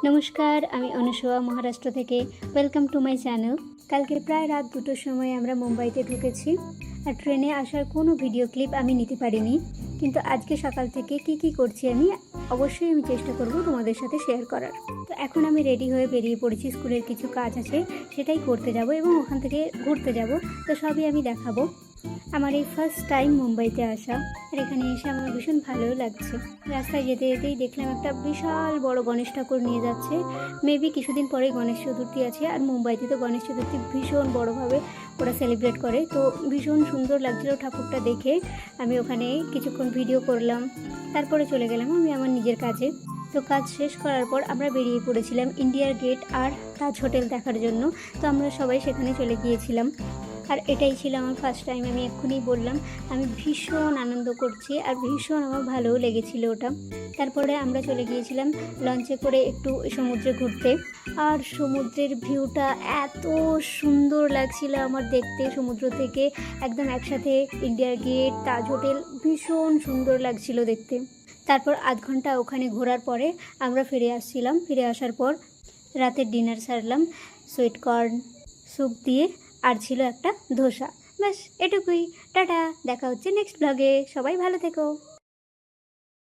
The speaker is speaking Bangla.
নমস্কার, আমি অনুসয়া মহারাষ্ট্র থেকে। Welcome to my channel. কালকে প্রায় রাত 2টোর সময় আমরা মুম্বাইতে ঢুকেছি, আর ট্রেনে আসার কোনো ভিডিও ক্লিপ আমি নিতে পারিনি। কিন্তু আজকে সকাল থেকে কি করছি আমি অবশ্যই চেষ্টা করব তোমাদের সাথে শেয়ার করার। তো এখন আমি রেডি হয়ে বেরিয়ে পড়েছি, স্কুলের কিছু কাজ আছে সেটাই করতে যাব এবং ওখান থেকে ঘুরতে যাব। তো সবই আমি দেখাবো। আমার এই ফার্স্ট টাইম মুম্বাইতে আসা, আর এখানে এসে আমার ভীষণ ভালোও লাগছে। রাস্তায় যেতে যেতেই দেখলাম একটা বিশাল বড় গণেশ ঠাকুর নিয়ে যাচ্ছে। মেবি কিছুদিন পরেই গণেশ চতুর্থী আছে, আর মুম্বাইতে তো গণেশ চতুর্থী ভীষণ বড়োভাবে ওরা সেলিব্রেট করে। তো ভীষণ সুন্দর লাগছিল ঠাকুরটা দেখে। আমি ওখানে কিছুক্ষণ ভিডিও করলাম, তারপরে চলে গেলাম আমি আমার নিজের কাজে। তো কাজ শেষ করার পর আমরা বেরিয়ে পড়েছিলাম ইন্ডিয়ার গেট আর তাজ হোটেল দেখার জন্য। তো আমরা সবাই সেখানে চলে গিয়েছিলাম, আর এটাই ছিল আমার ফার্স্ট টাইম। আমি এক্ষুনি বললাম আমি ভীষণ আনন্দ করছি, আর ভীষণ আমার ভালোও লেগেছিল ওটা। তারপরে আমরা চলে গিয়েছিলাম লঞ্চে করে একটু সমুদ্রে ঘুরতে, আর সমুদ্রের ভিউটা এত সুন্দর লাগছিল আমার দেখতে। সমুদ্র থেকে একদম একসাথে ইন্ডিয়ার গেট, তাজ হোটেল ভীষণ সুন্দর লাগছিল দেখতে। তারপর আধ ঘন্টা ওখানে ঘোরার পরে আমরা ফিরে আসছিলাম। ফিরে আসার পর রাতের ডিনার সারলাম সুইট কর্ন স্যুপ দিয়ে, আর ছিল একটা ধোসা। ব্যাস এটুকুই। টাটা, দেখা হচ্ছে নেক্সট ব্লগে। সবাই ভালো থেকো।